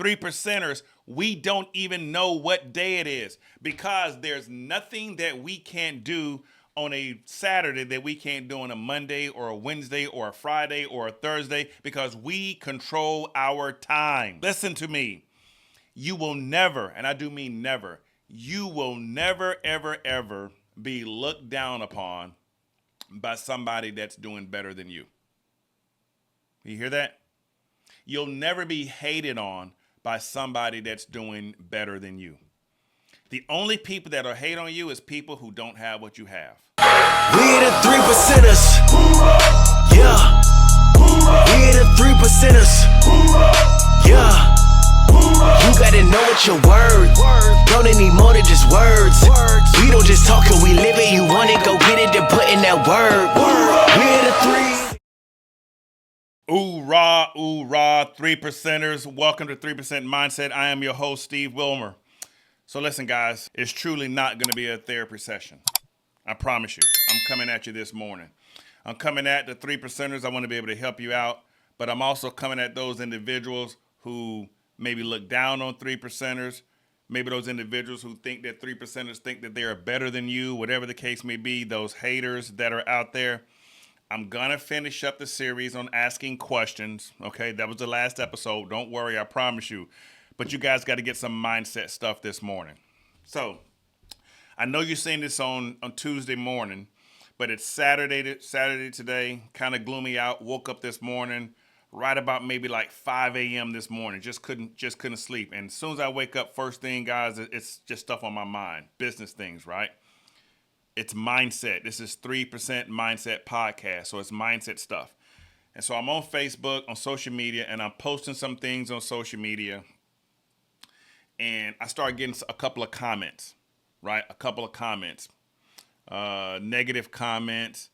3 percenters, we don't even know what day it is because there's nothing that we can't do on a Saturday that we can't do on a Monday or a Wednesday or a Friday or a Thursday because we control our time. Listen to me. You will never, and I do mean never, you will never, ever, ever be looked down upon by somebody that's doing better than you. You hear that? You'll never be hated on by somebody that's doing better than you. The only people that'll hate on you is people who don't have what you have. We the 3 percenters. Yeah. We the 3 percenters. Yeah. You gotta know what your worth. Don't need more than just words. We don't just talk and we live it. You want it, go get it and put in that word. We the 3. Ooh rah, 3 percenters. Welcome to 3% Mindset. I am your host, Steve Wilmer. So listen, guys, it's truly not going to be a therapy session. I promise you. I'm coming at you this morning. I'm coming at the 3 percenters. I want to be able to help you out, but I'm also coming at those individuals who maybe look down on 3 percenters, maybe those individuals who think that 3 percenters think that they're better than you, whatever the case may be, those haters that are out there. I'm going to finish up the series on asking questions, okay? That was the last episode. Don't worry, I promise you. But you guys got to get some mindset stuff this morning. So I know you're seeing this on Tuesday morning, but it's Saturday today, kind of gloomy out. Woke up this morning right about maybe like 5 a.m. this morning. Just couldn't sleep. And as soon as I wake up, first thing, guys, it's just stuff on my mind. Business things, right? It's mindset. This is 3% Mindset Podcast. So it's mindset stuff. And so I'm on Facebook, on social media, and I'm posting some things on social media. And I started getting a couple of comments, right? A couple of comments, negative comments,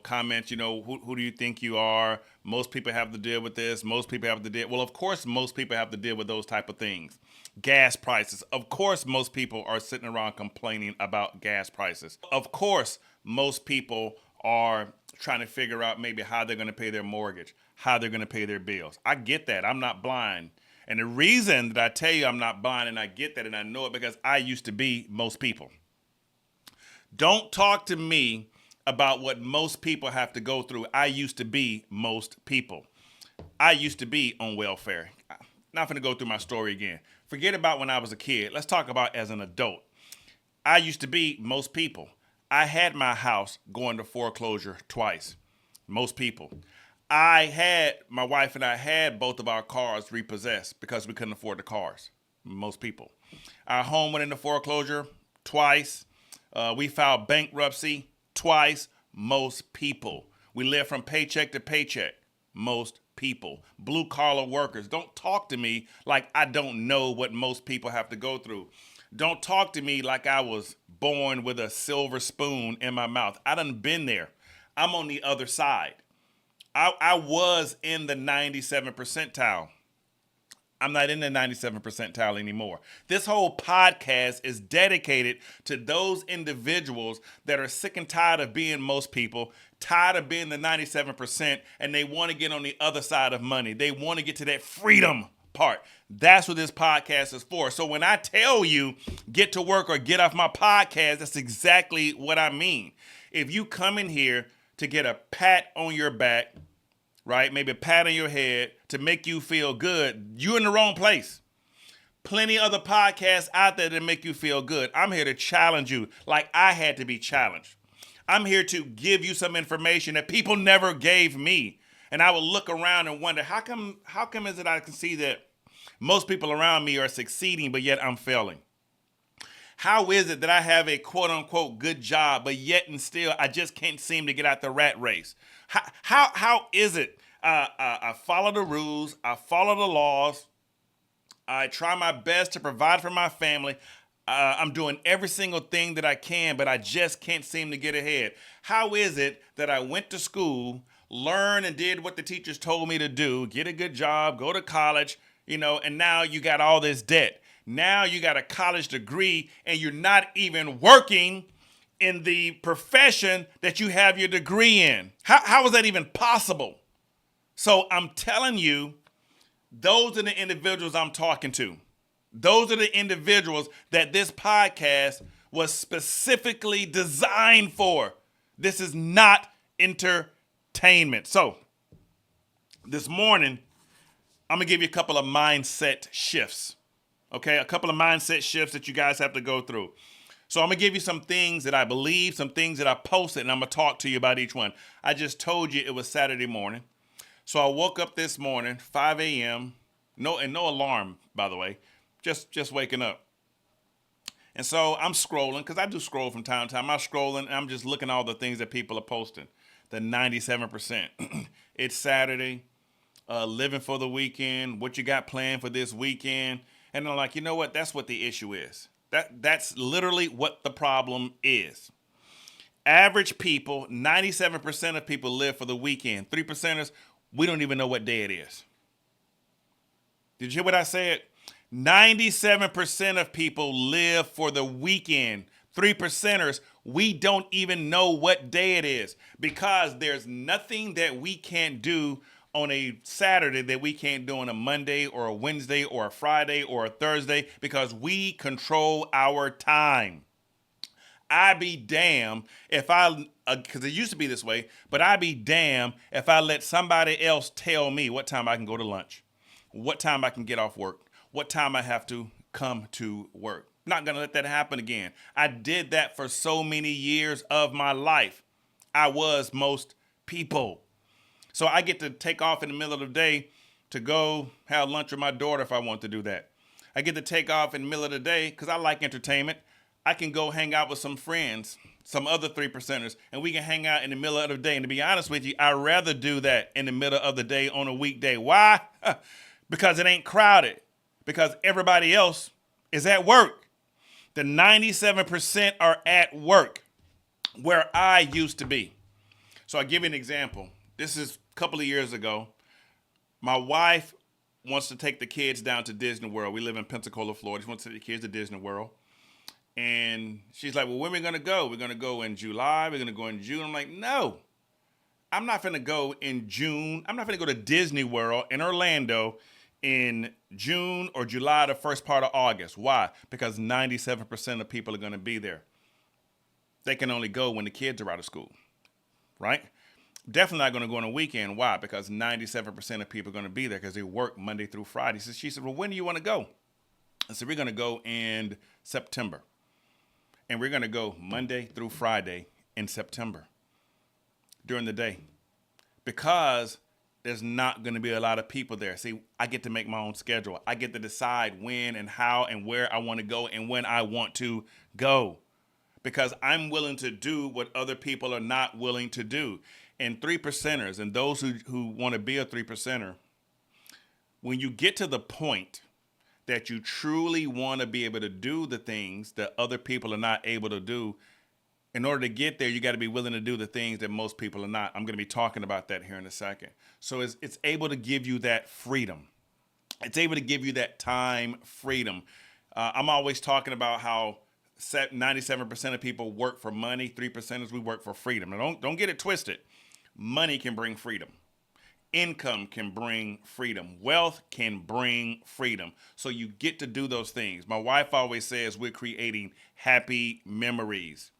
comments, who do you think you are? Most people have to deal with this. Most people have to deal. Well, of course, most people have to deal with those type of things. Gas prices. Of course, most people are sitting around complaining about gas prices. Of course, most people are trying to figure out maybe how they're going to pay their mortgage, how they're going to pay their bills. I get that. I'm not blind. And the reason that I tell you I'm not blind and I get that and I know it because I used to be most people. Don't talk to me about what most people have to go through. I used to be most people. I used to be on welfare. Not going to go through my story again. Forget about when I was a kid. Let's talk about as an adult. I used to be most people. I had my house going to foreclosure twice. Most people. My wife and I had both of our cars repossessed because we couldn't afford the cars. Most people. Our home went into foreclosure twice. We filed bankruptcy twice. Most people. We live from paycheck to paycheck. Most people. Blue collar workers. Don't talk to me like I don't know what most people have to go through. Don't talk to me like I was born with a silver spoon in my mouth. I done been there. I'm on the other side. I was in the 97 percentile. I'm not in the 97 percentile anymore. This whole podcast is dedicated to those individuals that are sick and tired of being most people, tired of being the 97%, and they want to get on the other side of money. They want to get to that freedom part. That's what this podcast is for. So when I tell you get to work or get off my podcast, that's exactly what I mean. If you come in here to get a pat on your back, right? Maybe a pat on your head to make you feel good, you're in the wrong place. Plenty other podcasts out there that make you feel good. I'm here to challenge you like I had to be challenged. I'm here to give you some information that people never gave me. And I will look around and wonder, how come is it I can see that most people around me are succeeding, but yet I'm failing? How is it that I have a quote unquote good job, but yet and still I just can't seem to get out the rat race? How is it? I follow the rules. I follow the laws. I try my best to provide for my family. I'm doing every single thing that I can, but I just can't seem to get ahead. How is it that I went to school, learned and did what the teachers told me to do, get a good job, go to college, and now you got all this debt. Now you got a college degree and you're not even working in the profession that you have your degree in. How is that even possible? So I'm telling you Those are the individuals I'm talking to. Those are the individuals that this podcast was specifically designed for. This is not entertainment. So, this morning, I'm going to give you a couple of mindset shifts. Okay? A couple of mindset shifts that you guys have to go through. So, I'm going to give you some things that I believe, some things that I posted, and I'm going to talk to you about each one. I just told you it was Saturday morning. So, I woke up this morning, 5 a.m., no alarm, by the way. Just waking up. And so I'm scrolling, because I do scroll from time to time. I'm scrolling, and I'm just looking at all the things that people are posting. The 97%. It's Saturday. Living for the weekend. What you got planned for this weekend. And I'm like, you know what? That's what the issue is. That's literally what the problem is. Average people, 97% of people live for the weekend. 3%ers, we don't even know what day it is. Did you hear what I said? 97% of people live for the weekend. 3%ers, we don't even know what day it is, because there's nothing that we can't do on a Saturday that we can't do on a Monday or a Wednesday or a Friday or a Thursday, because we control our time. I be damn if because it used to be this way, but I be damn if I let somebody else tell me what time I can go to lunch, what time I can get off work, what time I have to come to work. Not going to let that happen again. I did that for so many years of my life. I was most people. So I get to take off in the middle of the day to go have lunch with my daughter if I want to do that. I get to take off in the middle of the day because I like entertainment. I can go hang out with some friends, some other 3%ers, and we can hang out in the middle of the day. And to be honest with you, I'd rather do that in the middle of the day on a weekday. Why? Because it ain't crowded. Because everybody else is at work. The 97% are at work, where I used to be. So I'll give you an example. This is a couple of years ago. My wife wants to take the kids down to Disney World. We live in Pensacola, Florida. She wants to take the kids to Disney World. And she's like, well, when are we going to go? We're going to go in July. We're going to go in June. I'm like, no, I'm not going to go in June. I'm not going to go to Disney World in Orlando in June or July, the first part of August. Why? Because 97% of people are going to be there. They can only go when the kids are out of school, right? Definitely not going to go on a weekend. Why? Because 97% of people are going to be there because they work Monday through Friday. So she said, well, when do you want to go? I said, we're going to go in September. And we're going to go Monday through Friday in September during the day, because there's not going to be a lot of people there. See, I get to make my own schedule. I get to decide when and how and where I want to go and when I want to go, because I'm willing to do what other people are not willing to do. And 3%ers and those who want to be a 3%er, when you get to the point that you truly want to be able to do the things that other people are not able to do, in order to get there, you got to be willing to do the things that most people are not. I'm going to be talking about that here in a second. So it's able to give you that freedom. It's able to give you that time freedom. I'm always talking about how 97% of people work for money. 3%ers, we work for freedom. Now, don't get it twisted. Money can bring freedom. Income can bring freedom. Wealth can bring freedom. So you get to do those things. My wife always says we're creating happy memories.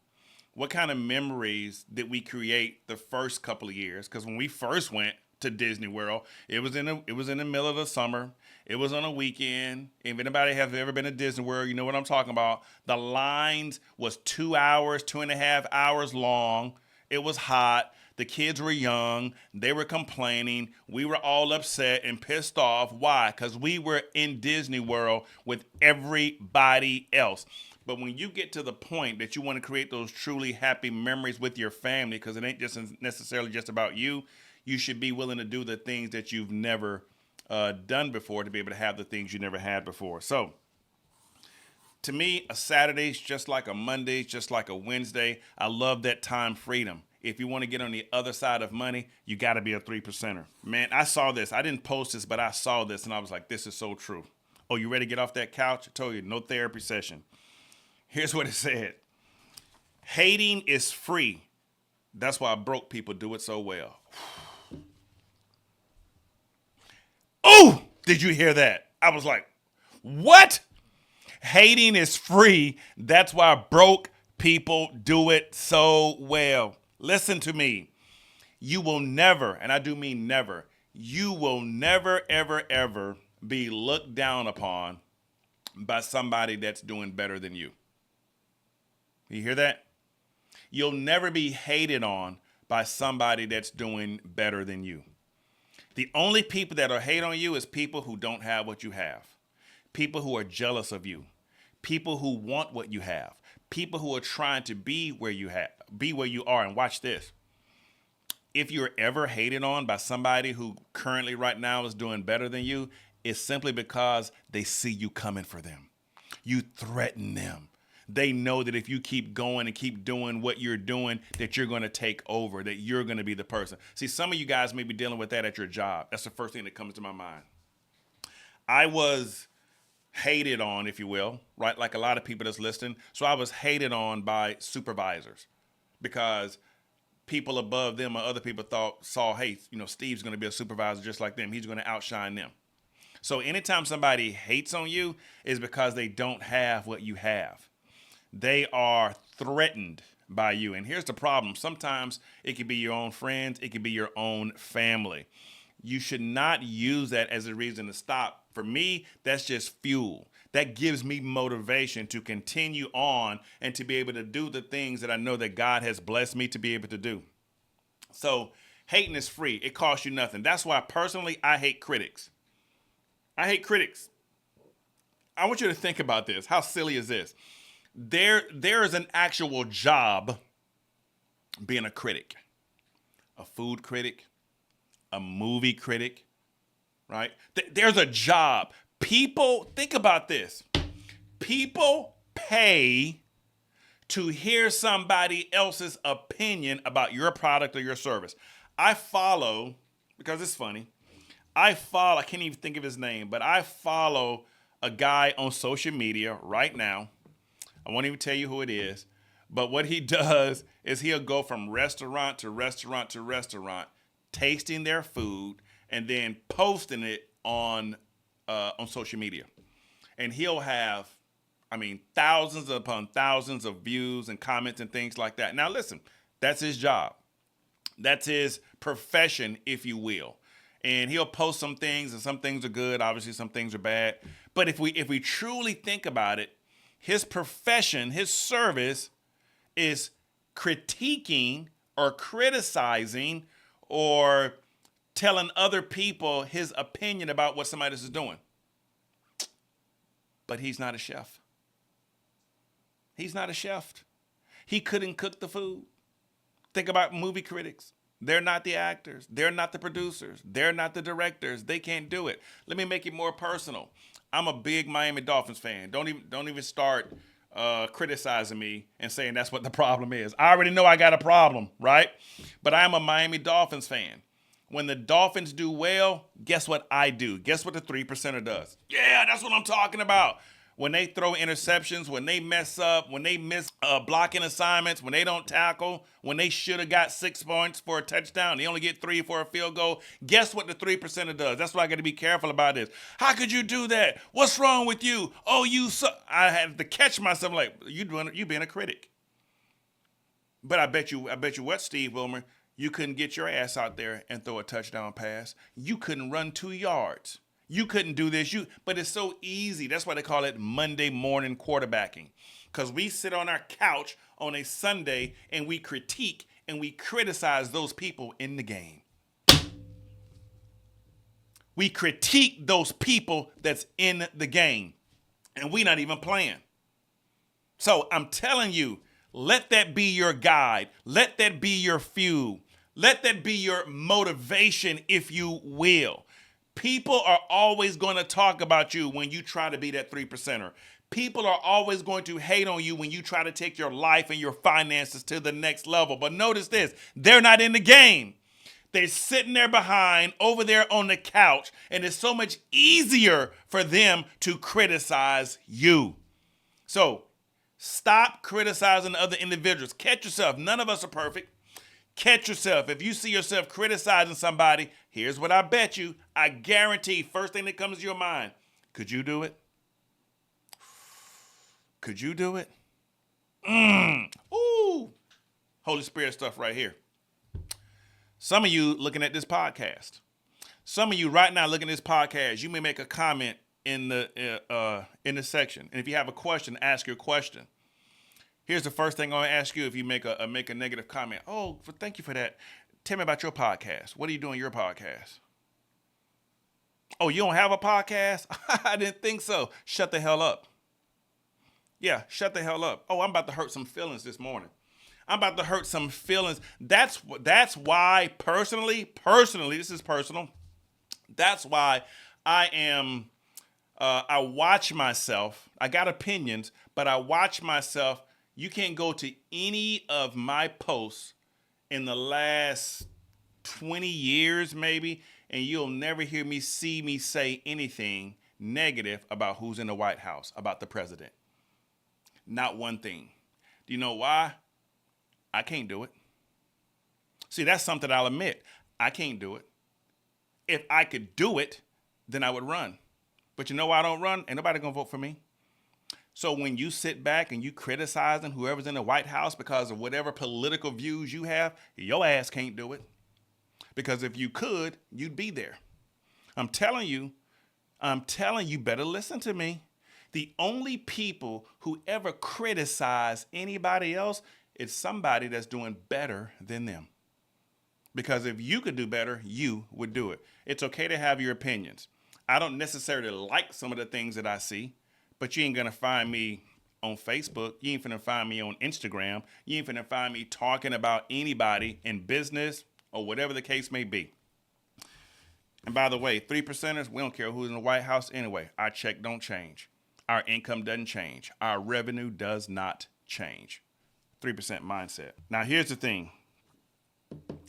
What kind of memories did we create the first couple of years? Because when we first went to Disney World, it was in the middle of the summer. It was on a weekend. If anybody has ever been to Disney World, you know what I'm talking about. The lines was 2 hours, 2.5 hours long. It was hot. The kids were young. They were complaining. We were all upset and pissed off. Why? Because we were in Disney World with everybody else. But when you get to the point that you want to create those truly happy memories with your family, because it ain't just necessarily just about you, you should be willing to do the things that you've never done before to be able to have the things you never had before. So to me, a Saturday's just like a Monday, just like a Wednesday. I love that time freedom. If you want to get on the other side of money, you got to be a 3%er. Man, I saw this. I didn't post this, but I saw this, and I was like, this is so true. Oh, you ready to get off that couch? I told you, no therapy session. Here's what it said. Hating is free. That's why broke people do it so well. Oh, Did you hear that? I was like, what? Hating is free. That's why broke people do it so well. Listen to me. You will never, and I do mean never, you will never, ever, ever be looked down upon by somebody that's doing better than you. You hear that? You'll never be hated on by somebody that's doing better than you. The only people that are hate on you is people who don't have what you have. People who are jealous of you. People who want what you have. People who are trying to be where you are. And watch this. If you're ever hated on by somebody who currently right now is doing better than you, it's simply because they see you coming for them. You threaten them. They know that if you keep going and keep doing what you're doing, that you're going to take over, that you're going to be the person. See, some of you guys may be dealing with that at your job. That's the first thing that comes to my mind. I was hated on, if you will, right? Like a lot of people that's listening. So I was hated on by supervisors because people above them or other people saw, hey, Steve's going to be a supervisor just like them. He's going to outshine them. So anytime somebody hates on you is because they don't have what you have. They are threatened by you. And here's the problem. Sometimes it could be your own friends. It could be your own family. You should not use that as a reason to stop. For me, that's just fuel. That gives me motivation to continue on and to be able to do the things that I know that God has blessed me to be able to do. So hating is free. It costs you nothing. That's why personally, I hate critics. I hate critics. I want you to think about this. How silly is this? There is an actual job being a critic, a food critic, a movie critic, right? There's a job. People, think about this. People pay to hear somebody else's opinion about your product or your service. I follow, because it's funny, I can't even think of his name, but I follow a guy on social media right now. I won't even tell you who it is, but what he does is he'll go from restaurant to restaurant to restaurant, tasting their food and then posting it on social media. And he'll have, thousands upon thousands of views and comments and things like that. Now, listen, that's his job. That's his profession, if you will. And he'll post some things, and some things are good. Obviously, some things are bad. But if we truly think about it, his profession, his service is critiquing or criticizing or telling other people his opinion about what somebody else is doing. But he's not a chef. He's not a chef. He couldn't cook the food. Think about movie critics. They're not the actors. They're not the producers. They're not the directors. They can't do it. Let me make it more personal. I'm a big Miami Dolphins fan. Don't even start criticizing me and saying that's what the problem is. I already know I got a problem, right? But I'm a Miami Dolphins fan. When the Dolphins do well, guess what I do? Guess what the 3%er does? Yeah, that's what I'm talking about. When they throw interceptions, when they mess up, when they miss blocking assignments, when they don't tackle, when they should have got 6 points for a touchdown, they only get 3 for a field goal. Guess what the 3%er does? That's why I got to be careful about this. How could you do that? What's wrong with you? Oh, you suck. I had to catch myself like, you being a critic. But I bet you what, Steve Wilmer, you couldn't get your ass out there and throw a touchdown pass. You couldn't run 2 yards. You couldn't do this. But it's so easy. That's why they call it Monday morning quarterbacking. Because we sit on our couch on a Sunday and we critique and we criticize those people in the game. We critique those people that's in the game. And we not even playing. So I'm telling you, let that be your guide. Let that be your fuel. Let that be your motivation, if you will. People are always going to talk about you when you try to be that 3%er. People are always going to hate on you when you try to take your life and your finances to the next level. But notice this, they're not in the game. They're sitting there behind, over there on the couch, and it's so much easier for them to criticize you. So stop criticizing other individuals. Catch yourself. None of us are perfect. Catch yourself. If you see yourself criticizing somebody, here's what I bet you. I guarantee, first thing that comes to your mind, could you do it? Could you do it? Ooh. Holy Spirit stuff right here. Some of you looking at this podcast. Some of you right now looking at this podcast, you may make a comment in the section. And if you have a question, ask your question. Here's the first thing I'm going to ask you if you make a negative comment. Oh, thank you for that. Tell me about your podcast. What are you doing your podcast? Oh, you don't have a podcast? I didn't think so. Shut the hell up. Yeah, shut the hell up. Oh, I'm about to hurt some feelings this morning. I'm about to hurt some feelings. That's why personally, this is personal. That's why I watch myself. I got opinions, but I watch myself. You can't go to any of my posts in the last 20 years maybe, and you'll never hear me say anything negative about who's in the White House, about the president. Not one thing. Do you know why? I can't do it. See, that's something I'll admit. I can't do it. If I could do it, then I would run. But you know why I don't run? Ain't nobody gonna vote for me. So when you sit back and you criticizing whoever's in the White House because of whatever political views you have, your ass can't do it. Because if you could, you'd be there. I'm telling you, better listen to me. The only people who ever criticize anybody else is somebody that's doing better than them. Because if you could do better, you would do it. It's okay to have your opinions. I don't necessarily like some of the things that I see, but you ain't going to find me on Facebook. You ain't finna find me on Instagram. You ain't finna find me talking about anybody in business or whatever the case may be. And by the way, 3%ers, we don't care who's in the White House anyway. Our check don't change. Our income doesn't change. Our revenue does not change. 3% mindset. Now, here's the thing.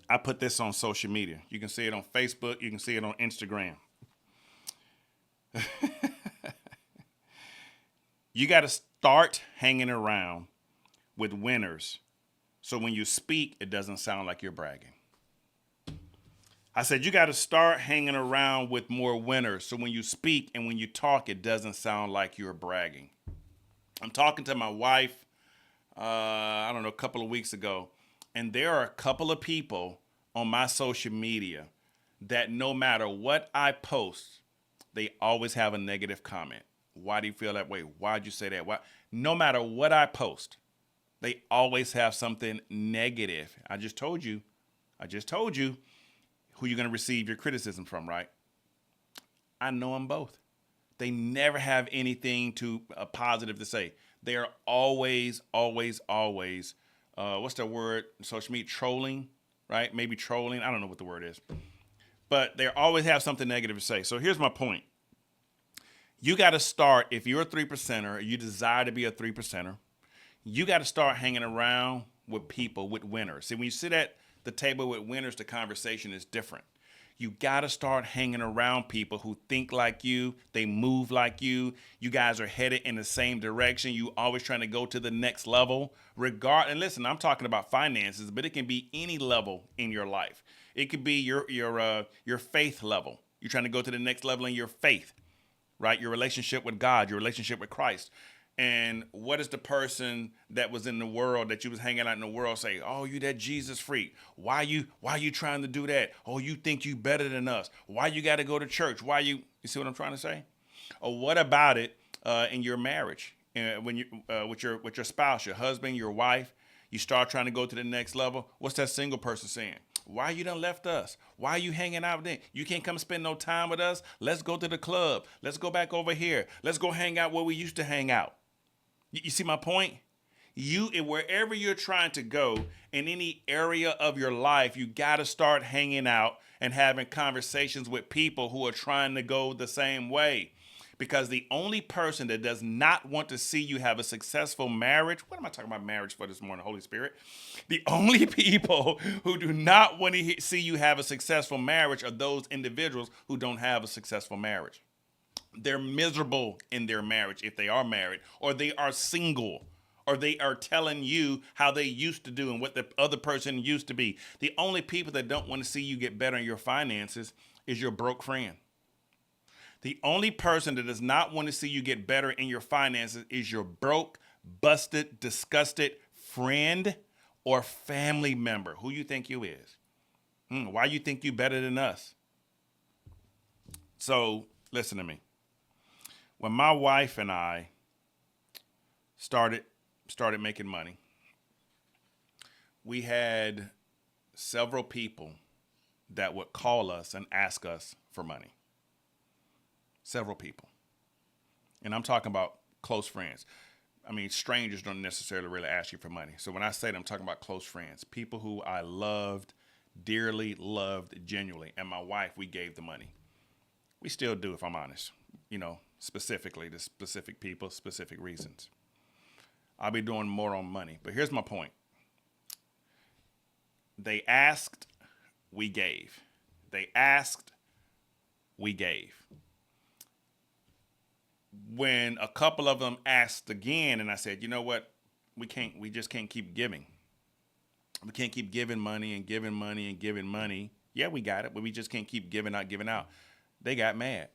I put this on social media. You can see it on Facebook. You can see it on Instagram. You got to start hanging around with winners. So when you speak, it doesn't sound like you're bragging. I said, you got to start hanging around with more winners. So when you speak and when you talk, it doesn't sound like you're bragging. I'm talking to my wife, a couple of weeks ago. And there are a couple of people on my social media that no matter what I post, they always have a negative comment. Why do you feel that way? Why'd you say that? Why? No matter what I post, they always have something negative. I just told you who you're going to receive your criticism from, right? I know them both. They never have anything positive to say. They are always, what's the word? Social media, trolling, right? Maybe trolling. I don't know what the word is. But they always have something negative to say. So here's my point. You got to start, if you're a 3%er, you desire to be a 3%er, you got to start hanging around with people, with winners. See, when you sit at the table with winners, the conversation is different. You got to start hanging around people who think like you, they move like you guys are headed in the same direction, you always trying to go to the next level. And listen, I'm talking about finances, but it can be any level in your life. It could be your faith level. You're trying to go to the next level in your faith, right? Your relationship with God, your relationship with Christ. And what is the person that was in the world, that you was hanging out in the world, say, oh, you that Jesus freak. Why you trying to do that? Oh, you think you better than us. Why you got to go to church? You see what I'm trying to say? Or what about it in your marriage? When you with your spouse, your husband, your wife, you start trying to go to the next level. What's that single person saying? Why you done left us? Why you hanging out with them? You can't come spend no time with us? Let's go to the club. Let's go back over here. Let's go hang out where we used to hang out. You see my point? Wherever you're trying to go in any area of your life, you got to start hanging out and having conversations with people who are trying to go the same way. Because the only person that does not want to see you have a successful marriage, what am I talking about marriage for this morning, Holy Spirit? The only people who do not want to see you have a successful marriage are those individuals who don't have a successful marriage. They're miserable in their marriage if they are married, or they are single, or they are telling you how they used to do and what the other person used to be. The only people that don't want to see you get better in your finances is your broke friend. The only person that does not want to see you get better in your finances is your broke, busted, disgusted friend or family member. Who you think you is? Why you think you better than us? So listen to me. When my wife and I started making money, we had several people that would call us and ask us for money. Several people. And I'm talking about close friends. I mean, strangers don't necessarily really ask you for money. So when I say that, I'm talking about close friends, people who I loved, dearly loved, genuinely. And my wife, we gave the money. We still do, if I'm honest, specifically to specific people, specific reasons. I'll be doing more on money. But here's my point. They asked, we gave. They asked, we gave. When a couple of them asked again, and I said, you know what? We just can't keep giving. We can't keep giving money and giving money and giving money. Yeah, we got it, but we just can't keep giving out. They got mad.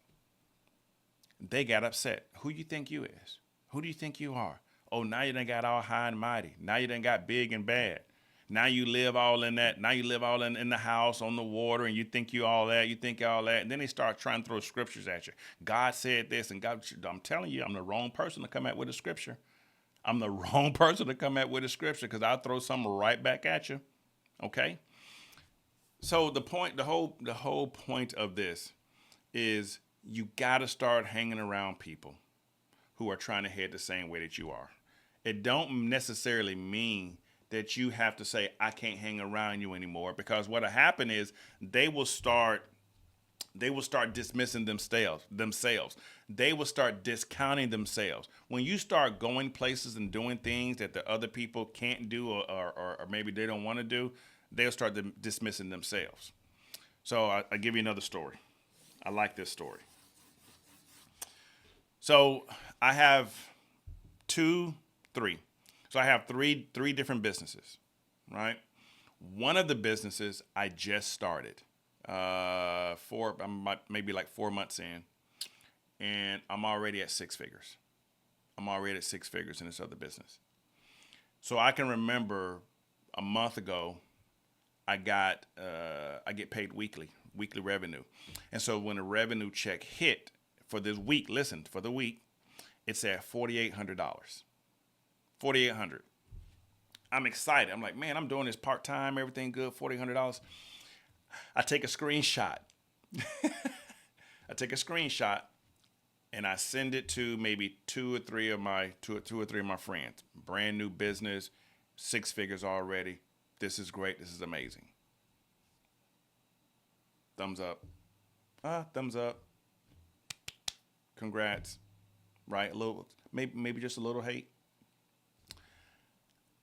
They got upset. Who you think you is? Who do you think you are? Oh, now you done got all high and mighty. Now you done got big and bad. Now you live all in that. Now you live all in the house, on the water, and you think you all that. You think all that. And then they start trying to throw scriptures at you. God said this, and God, I'm telling you, I'm the wrong person to come at with a scripture. I'm the wrong person to come at with a scripture because I'll throw something right back at you. Okay? So the whole point of this is you got to start hanging around people who are trying to head the same way that you are. It don't necessarily mean that you have to say, I can't hang around you anymore, because what'll happen is they will start dismissing themselves. They will start discounting themselves. When you start going places and doing things that the other people can't do or maybe they don't want to do, they'll start dismissing themselves. So I'll give you another story. I like this story. So I have three. So I have three different businesses, right? One of the businesses I just started, maybe like 4 months in, and I'm already at six figures. I'm already at six figures in this other business. So I can remember a month ago, I get paid weekly revenue. And so when the revenue check hit for this week, for the week, it said $4,800. $4,800. I'm excited. I'm like, man, I'm doing this part-time, everything good, $4,800. I take a screenshot. And I send it to maybe two or three of my friends. Brand new business, six figures already. This is great. This is amazing. Thumbs up. Thumbs up. Congrats. Right? A little, maybe just a little hate.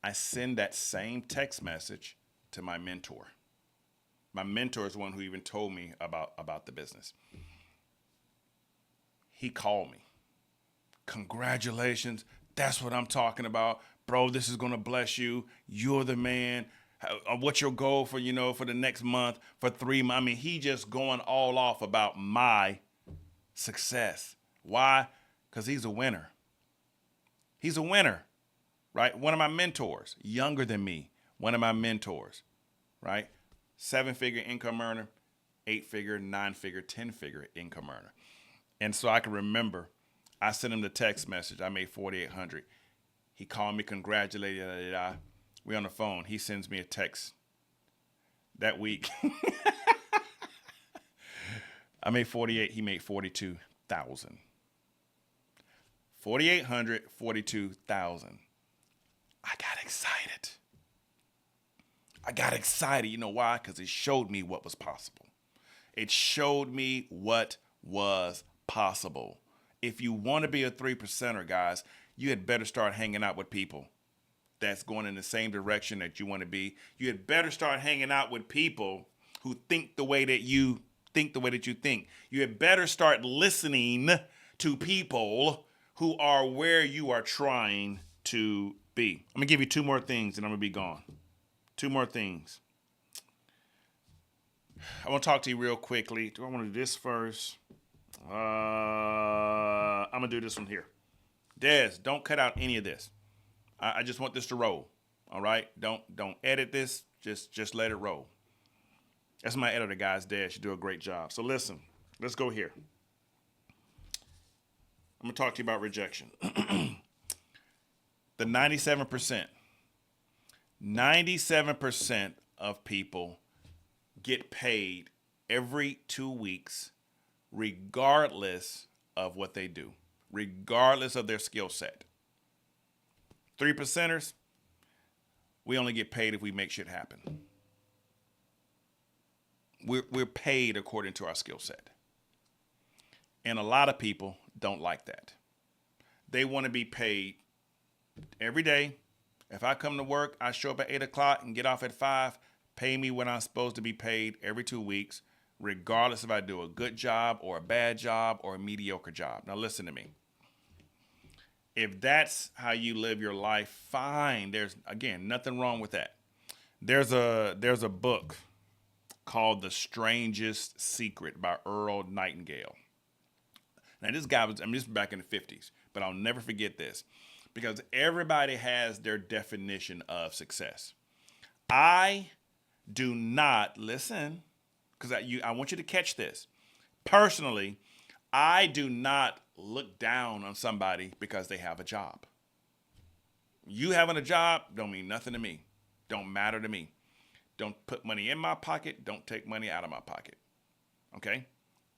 I send that same text message to my mentor. My mentor is the one who even told me about the business. He called me. Congratulations. That's what I'm talking about. Bro, this is going to bless you. You're the man. What's your goal for the next month, for 3 months? I mean, he just going all off about my success. Why? Because he's a winner. He's a winner, right? One of my mentors, younger than me, one of my mentors, right? 7-figure income earner, 8-figure, 9-figure, 10-figure income earner. And so I can remember, I sent him the text message. I made $4,800. He called me, congratulated. We on the phone. He sends me a text that week. I made 48. He made 42,000. 4,800, 42,000. I got excited. You know why? Because it showed me what was possible. It showed me what was possible. If you want to be a 3%er, guys, you had better start hanging out with people that's going in the same direction that you want to be. You had better start hanging out with people who think the way that you think. You had better start listening to people who are where you are trying to B. I'm going to give you two more things and I'm going to be gone. Two more things. I want to talk to you real quickly. Do I want to do this first? I'm going to do this one here. Des, don't cut out any of this. I just want this to roll. All right? Don't edit this. Just let it roll. That's my editor, guys. Des, you do a great job. So listen, let's go here. I'm going to talk to you about rejection. The 97% of people get paid every 2 weeks, regardless of what they do, regardless of their skill set. 3%ers, we only get paid if we make shit happen. We're paid according to our skill set. And a lot of people don't like that. They want to be paid every day. If I come to work, I show up at 8 o'clock and get off at 5, pay me when I'm supposed to be paid every 2 weeks, regardless if I do a good job or a bad job or a mediocre job. Now listen to me. If that's how you live your life, fine. There's, again, nothing wrong with that. There's a book called The Strangest Secret by Earl Nightingale. Now this guy was, this was back in the 50s, but I'll never forget this because everybody has their definition of success. I do not, listen, because I want you to catch this. Personally, I do not look down on somebody because they have a job. You having a job don't mean nothing to me. Don't matter to me. Don't put money in my pocket. Don't take money out of my pocket. Okay?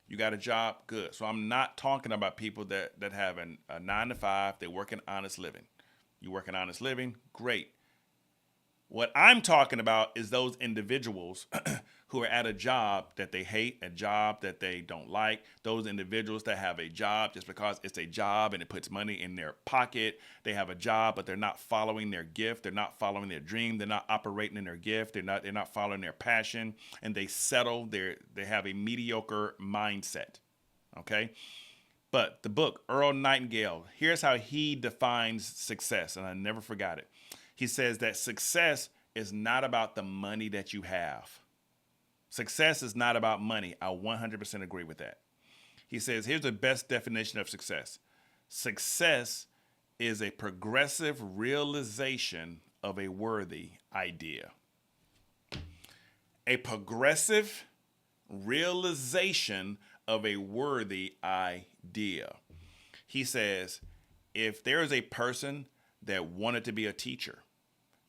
You got a job? Good. So I'm not talking about people that have a 9 to 5. They work an honest living. You work an honest living? Great. What I'm talking about is those individuals who are at a job that they hate, a job that they don't like, those individuals that have a job just because it's a job and it puts money in their pocket. They have a job, but they're not following their gift. They're not following their dream. They're not operating in their gift. They're not following their passion, and they settle. They have a mediocre mindset. Okay? But the book, Earl Nightingale, here's how he defines success, and I never forgot it. He says that success is not about the money that you have. Success is not about money. I 100% agree with that. He says, here's the best definition of success. Success is a progressive realization of a worthy idea. A progressive realization of a worthy idea. He says, if there is a person that wanted to be a teacher,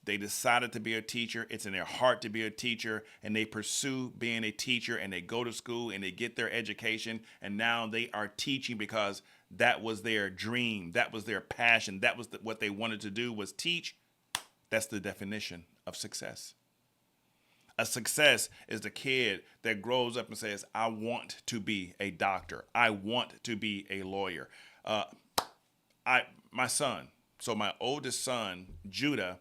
they decided to be a teacher. It's in their heart to be a teacher, and they pursue being a teacher, and they go to school and they get their education, and now they are teaching because that was their dream. That was their passion. That was what they wanted to do, was teach. That's the definition of success. A success is the kid that grows up and says, I want to be a doctor. I want to be a lawyer. My son, so my oldest son, Judah,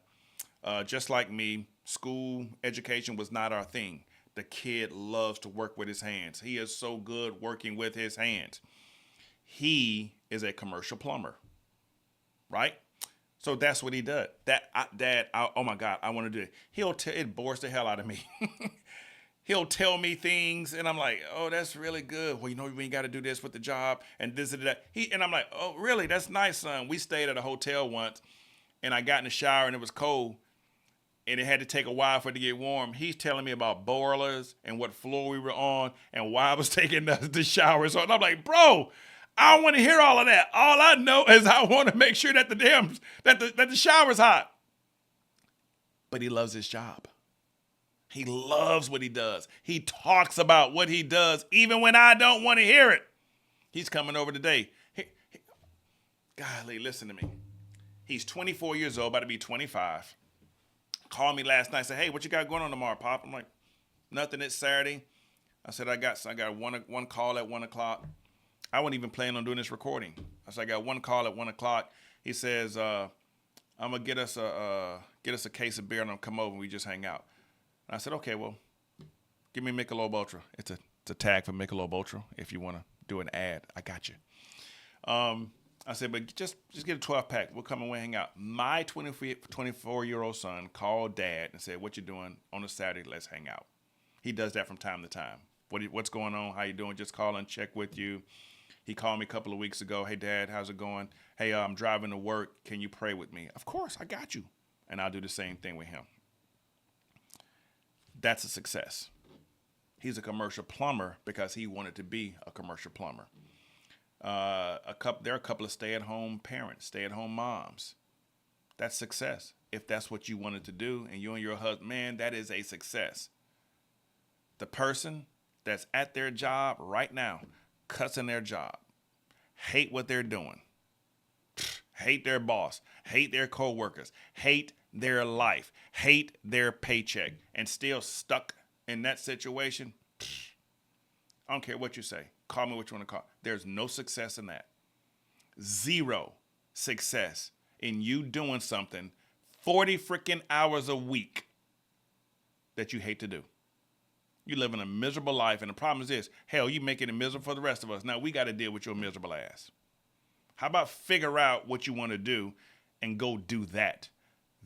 just like me, school education was not our thing. The kid loves to work with his hands. He is so good working with his hands. He is a commercial plumber, right? So that's what he does. Dad, oh my God, I want to do it. It bores the hell out of me. He'll tell me things, and I'm like, oh, that's really good. Well, you know, we got to do this with the job, and this and that. And I'm like, oh, really? That's nice, son. We stayed at a hotel once, and I got in the shower, and it was cold, and it had to take a while for it to get warm. He's telling me about boilers and what floor we were on and why I was taking the shower. So I'm like, bro, I don't want to hear all of that. All I know is I want to make sure that the shower's hot. But he loves his job. He loves what he does. He talks about what he does, even when I don't want to hear it. He's coming over today. Golly, listen to me. He's 24 years old, about to be 25. Called me last night, said, hey, what you got going on tomorrow, Pop? I'm like, nothing, it's Saturday. I said, I got one call at 1 o'clock. I wasn't even planning on doing this recording. I said, I got one call at 1 o'clock. He says, I'm going to get us a case of beer and I'll come over and we just hang out. And I said, okay, well, give me Michelob Ultra. It's a tag for Michelob Ultra if you want to do an ad. I got you. I I said, but just get a 12-pack. We'll come and we'll hang out. My 24-year-old son called Dad and said, what you doing on a Saturday? Let's hang out. He does that from time to time. What's going on? How you doing? Just call and check with you. He called me a couple of weeks ago. Hey, Dad, how's it going? Hey, I'm driving to work. Can you pray with me? Of course, I got you. And I'll do the same thing with him. That's a success. He's a commercial plumber because he wanted to be a commercial plumber. There are a couple of stay-at-home parents, stay-at-home moms. That's success. If that's what you wanted to do and you and your husband, man, that is a success. The person that's at their job right now, cussing their job, hate what they're doing, hate their boss, hate their coworkers, hate their life, hate their paycheck, and still stuck in that situation, I don't care what you say. Call me what you want to call. There's no success in that. Zero success in you doing something 40 freaking hours a week that you hate to do. You live in a miserable life, and the problem is this. Hell, you making it miserable for the rest of us. Now, we got to deal with your miserable ass. How about figure out what you want to do and go do that?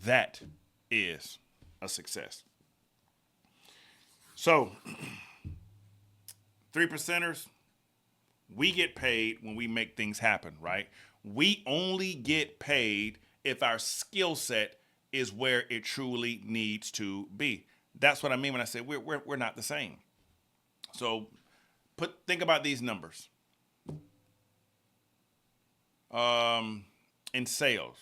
That is a success. So, 3%ers, we get paid when we make things happen, right? We only get paid if our skill set is where it truly needs to be. That's what I mean when I say we're not the same. So think about these numbers. In sales.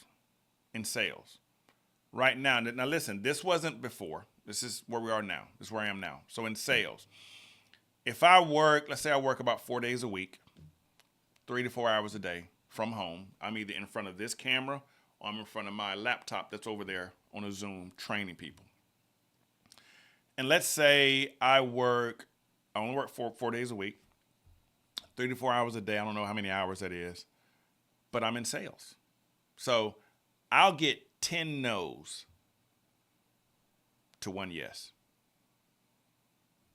Right now, listen, this wasn't before. This is where we are now. This is where I am now. So in sales, if I work, let's say I work about 4 days a week, 3 to 4 hours a day from home, I'm either in front of this camera or I'm in front of my laptop that's over there on a Zoom training people. And let's say I only work 4 days a week, 3 to 4 hours a day. I don't know how many hours that is, but I'm in sales. So I'll get 10 no's to 1 yes.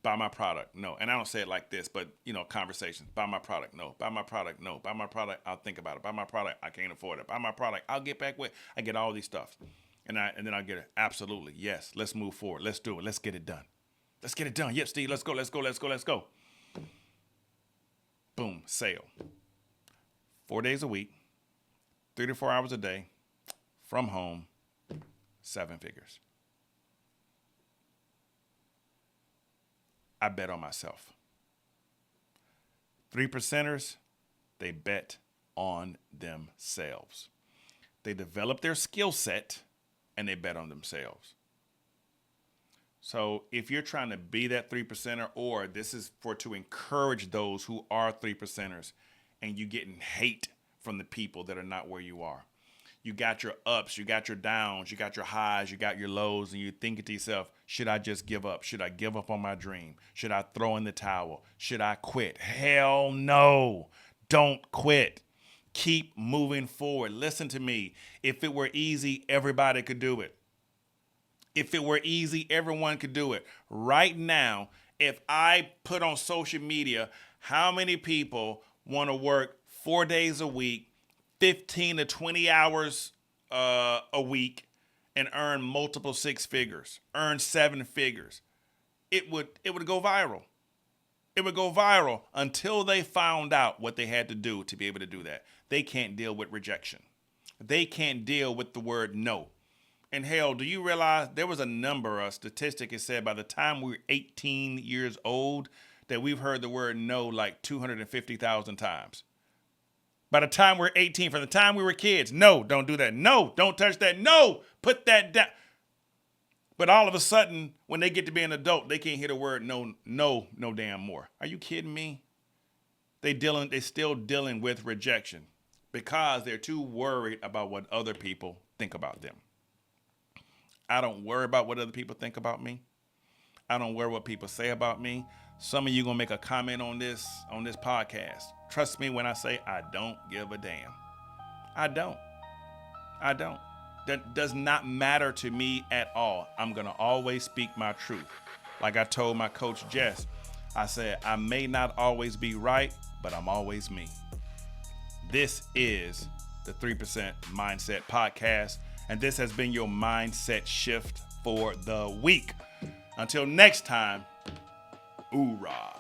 Buy my product, no. And I don't say it like this, but, conversations. Buy my product, no. Buy my product, no. Buy my product, I'll think about it. Buy my product, I can't afford it. Buy my product, I'll get back with. I get all these stuff. And then I'll get it. Absolutely, yes. Let's move forward. Let's do it. Let's get it done. Let's get it done. Yep, Steve, let's go. Boom, sale. 4 days a week, 3 to 4 hours a day, from home, 7 figures. I bet on myself. 3%ers, they bet on themselves. They develop their skill set and they bet on themselves. So if you're trying to be that 3%er, or this is to encourage those who are 3%ers, and you getting hate from the people that are not where you are. You got your ups, you got your downs, you got your highs, you got your lows, and you're thinking to yourself, should I just give up? Should I give up on my dream? Should I throw in the towel? Should I quit? Hell no. Don't quit. Keep moving forward. Listen to me. If it were easy, everybody could do it. If it were easy, everyone could do it. Right now, if I put on social media how many people want to work 4 days a week, 15 to 20 hours a week, and earn multiple 6 figures, earn 7 figures, it would go viral. It would go viral until they found out what they had to do to be able to do that. They can't deal with rejection. They can't deal with the word no. And hell, do you realize there was a statistic that said by the time we were 18 years old that we've heard the word no like 250,000 times. By the time we're 18, from the time we were kids, no, don't do that. No, don't touch that. No, put that down. But all of a sudden, when they get to be an adult, they can't hear the word no damn more. Are you kidding me? They're still dealing with rejection because they're too worried about what other people think about them. I don't worry about what other people think about me. I don't worry what people say about me. Some of you gonna make a comment on this podcast. Trust me when I say I don't give a damn. I don't. That does not matter to me at all. I'm gonna always speak my truth. Like I told my coach Jess, I said, I may not always be right, but I'm always me. This is the 3% Mindset Podcast. And this has been your mindset shift for the week. Until next time, hoorah.